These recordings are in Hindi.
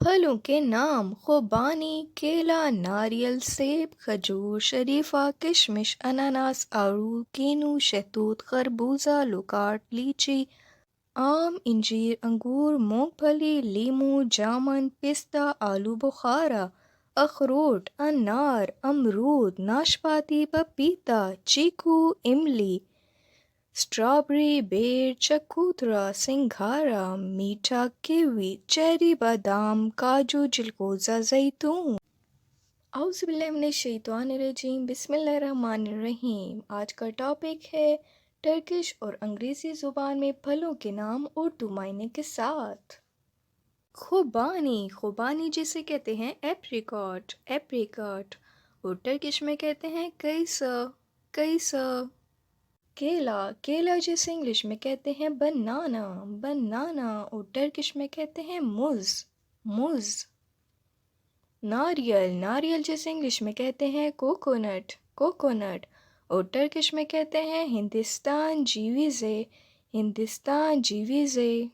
फलों के नाम खुबानी, केला, नारियल, सेब, खजूर, शरीफा, किशमिश, अनानास, आड़ू, कीनू, शहतूत, खरबूजा, लुकाट, लीची, आम, इंजीर, अंगूर, मूंगफली, लीमू, जामुन, पिस्ता, आलू बुखारा, अखरोट, अनार, अमरूद, नाशपाती, पपीता, चीकू, इमली, स्ट्रॉबेरी, बेर, चकोतरा, सिंघारा, मीठा, कीवी, चेरी, बादाम, काजू, चिलगोजा, जैतून। औज़ुबिल्लाहिमिनश्शैतानिर्रजीम, बिस्मिल्लाहिर्रहमानिर्रहीम। आज का टॉपिक है टर्किश और अंग्रेज़ी ज़ुबान में फलों के नाम उर्दू मायने के साथ। खुबानी, खुबानी जिसे कहते हैं एप्रिकॉट, एप्रिकॉट और टर्किश में कहते हैं कैसर, कैसर। केला, केला जिसे इंग्लिश में कहते हैं बनाना, बनाना और टर्किश में कहते हैं मुज़, मुज़। नारियल, नारियल जिसे इंग्लिश में कहते हैं कोकोनट, कोकोनट और टर्किश में कहते हैं हिंदुस्तान जीवीज़े, हिंदुस्तान जीवीज़े।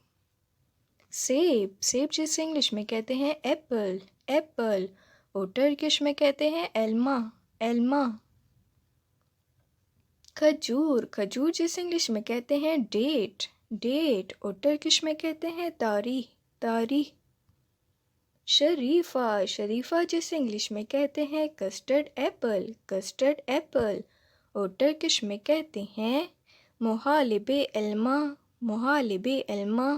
सेब, सेब जिसे इंग्लिश में कहते हैं एप्पल, एप्पल और टर्किश में कहते हैं एल्मा, एल्मा। खजूर, खजूर जिसे इंग्लिश में कहते हैं डेट, डेट और टर्किश में कहते हैं तारी, तारी। शरीफा, शरीफा जिसे इंग्लिश में कहते हैं कस्टर्ड एप्पल, कस्टर्ड एप्पल और टर्किश में कहते हैं मोहालिबे एल्मा, मोहालिबे एल्मा।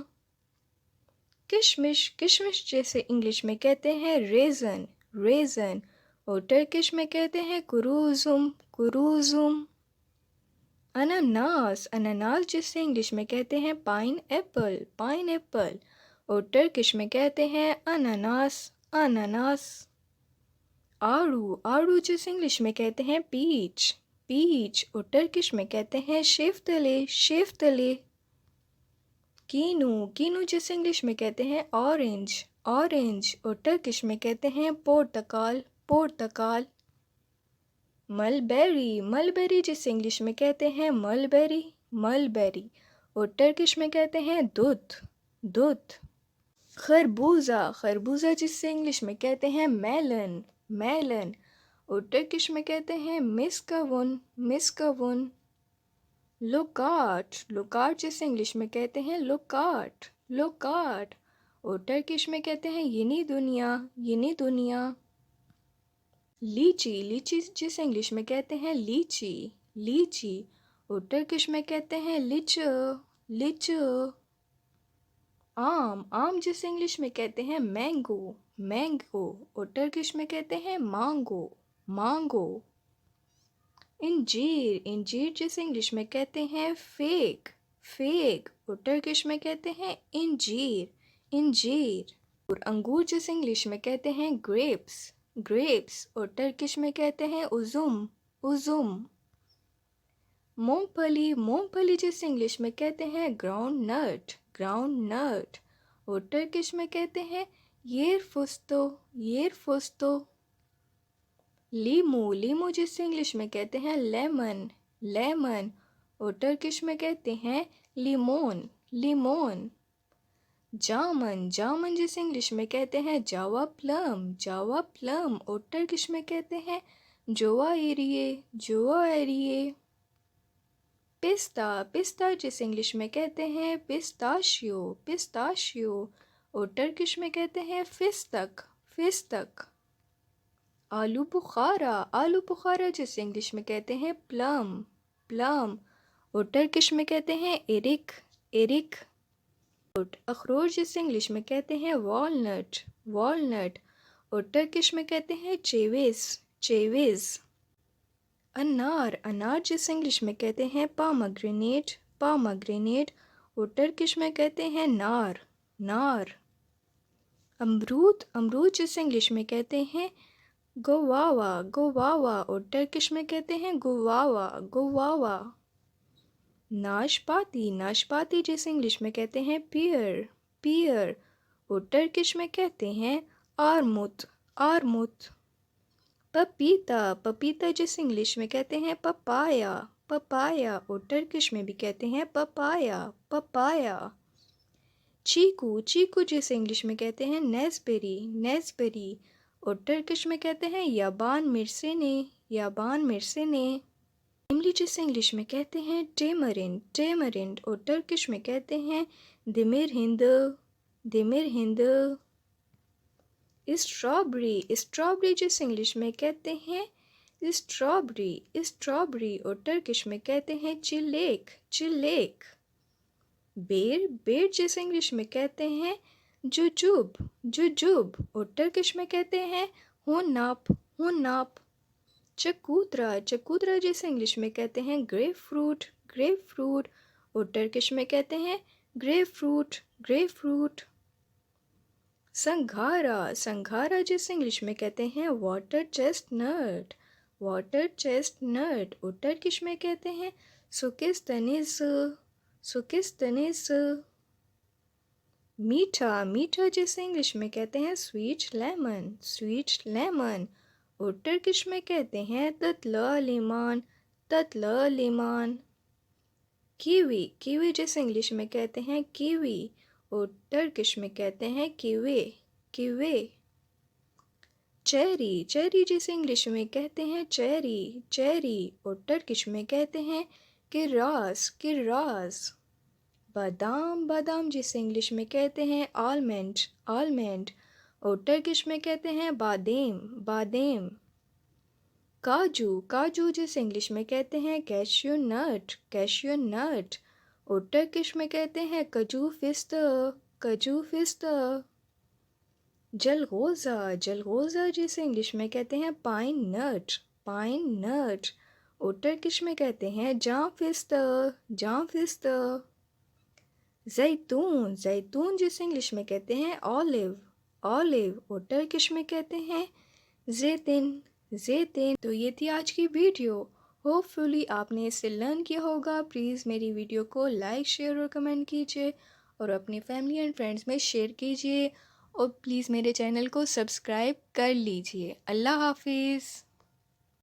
किशमिश, किशमिश जैसे इंग्लिश में कहते हैं रेजन, रेजन और टर्किश में कहते हैं कुरूजुम, कुरूजुम। अनानास, अनानास जिसे इंग्लिश में कहते हैं पाइन एप्पल, पाइन एप्पल और टर्किश में कहते हैं अनानास, अनानास। आड़ू, आड़ू जिसे इंग्लिश में कहते हैं पीच, पीच और टर्किश में कहते हैं शेफ्तले, शेफ्तले। कीनू, कीनू जिसे इंग्लिश में कहते हैं ऑरेंज, ऑरेंज और टर्किश में कहते हैं पोर्तकाल, पोर्तकाल। मलबेरी, मलबेरी जिसे इंग्लिश में कहते हैं मलबेरी, मलबेरी और टर्किश में कहते हैं दूध, दूध। खरबूजा, खरबूजा जिसे इंग्लिश में कहते हैं मेलन, मेलन और टर्किश में कहते हैं मिस्कावन, मिस्कावन। लुकाट, लुकाट जिसे इंग्लिश में कहते हैं लुकाट, लुकाट और टर्किश में कहते हैं यनी दुनिया, यनी दुनिया। लीची, लीची जिसे इंग्लिश में कहते हैं लीची, लीची और टर्किश में कहते हैं लिच, लिच। आम, आम जिसे इंग्लिश में कहते हैं मैंगो, मैंगो और टर्किश में कहते हैं मांगो, मांगो। इंजीर, इंजीर जिसे इंग्लिश में कहते हैं फेग, फेग और टर्किश में कहते हैं इंजीर, इंजीर। और अंगूर जिसे इंग्लिश में कहते हैं ग्रेप्स, ग्रेप्स और टर्किश में कहते हैं उजुम, उजुम। मूंगफली, मूंगफली जिसे इंग्लिश में कहते हैं ग्राउंड नट, ग्राउंड नट और टर्किश में कहते हैं येर फुस्तो, येर फुस्तो। लीमू, लीमू जिसे इंग्लिश में कहते हैं लेमन, लेमन और टर्किश में कहते हैं लिमोन, लिमोन। जामन, जामन जिसे इंग्लिश में कहते हैं जावा प्लम, जावा प्लम और टर्किश में कहते हैं जोआ एरिए, जोआ एरिए। पिस्ता, पिस्ता जिसे इंग्लिश में कहते हैं पिस्ताशियो, पिस्ताशियो और टर्किश में कहते हैं फिस्तक, फिस्तक। आलू बुखारा, आलू बुखारा जिसे इंग्लिश में कहते हैं प्लम, प्लम और टर्किश में कहते हैं एरिक, एरिक। अखरोट जिसे इंग्लिश में कहते हैं वॉलनट, वॉलनट और टर्किश में कहते हैं चेविस, चेविस। अनार, अनार जिसे इंग्लिश में कहते हैं पामाग्रेनेट, पामाग्रेनेट और टर्किश में कहते हैं नार, नार। अमरूद, अमरूद जिसे इंग्लिश में कहते हैं गोवावा, गोवावा और टर्किश में कहते हैं गुवावा, गुवावा। नाशपाती, नाशपाती जिसे इंग्लिश में कहते हैं पियर, पियर और टर्किश में कहते हैं आरमुत, आरमुत। पपीता, पपीता जिसे इंग्लिश में कहते हैं पपाया, पपाया और टर्किश में भी कहते हैं पपाया, पपाया। चीकू, चीकू जिसे इंग्लिश में कहते हैं नेस्बेरी, नेस्बेरी और टर्किश में कहते हैं याबान मिर्सेने, याबान मिर्सेने। इमली जिसे इंग्लिश में कहते हैं टेमरिंड, टेमरिंड और टर्किश में कहते हैं दिमिर हिंद, दिमिर हिंद। स्ट्रॉबेरी, स्ट्रॉबेरी जिसे इंग्लिश में कहते हैं स्ट्रॉबेरी, स्ट्रॉबेरी और टर्किश में कहते हैं चिलेक, चिलेक। बेर, बेर जिसे इंग्लिश में कहते हैं जुजुब, जुजुब और टर्किश में कहते हैं हुन्नाप, हुन्नाप। चकोतरा, चकोतरा जिसे इंग्लिश में कहते हैं ग्रेप फ्रूट, ग्रेप फ्रूट और टर्किश में कहते हैं ग्रेप फ्रूट, ग्रेप फ्रूट। संघारा, संघारा जिसे इंग्लिश में कहते हैं वाटर चेस्टनट, वाटर चेस्टनट और टर्किश में कहते हैं सुकिस्तनिस, सुकिस्तनिस। मीठा, मीठा जिसे इंग्लिश में कहते हैं स्वीट लेमन, स्वीट लेमन और टर्किश में कहते हैं ततला लिमान, ततला लिमान। कीवी, कीवी जिसे इंग्लिश में कहते हैं कीवी और टर्किश में कहते हैं कीवे, कीवे। चेरी, चेरी जिसे इंग्लिश में कहते हैं चेरी, चेरी और टर्किश में कहते हैं किरास, किरास। बादाम, बादाम जिसे इंग्लिश में कहते हैं आलमंड, आलमंड और टर्किश में कहते हैं बादेम, बादेम। काजू, काजू जिसे इंग्लिश में कहते हैं कैश्यू नट, कैश्यू नट और टर्किश में कहते हैं कजू फिस्ता, कजू फिस्ता। जलगोज़ा, जलगोज़ा जिसे इंग्लिश में कहते हैं पाइन नट, पाइन नट और टर्किश में कहते हैं जाम फिस्ता, जाम फिस्ता। जैतून, जैतून जिसे इंग्लिश में कहते हैं ऑलिव, ऑलिव और टर्किश में कहते हैं जैतिन, जैतिन। तो ये थी आज की वीडियो। होपफुली आपने इससे लर्न किया होगा। प्लीज़ मेरी वीडियो को लाइक, शेयर और कमेंट कीजिए और अपनी फैमिली एंड फ्रेंड्स में शेयर कीजिए और प्लीज़ मेरे चैनल को सब्सक्राइब कर लीजिए। अल्लाह हाफिज़।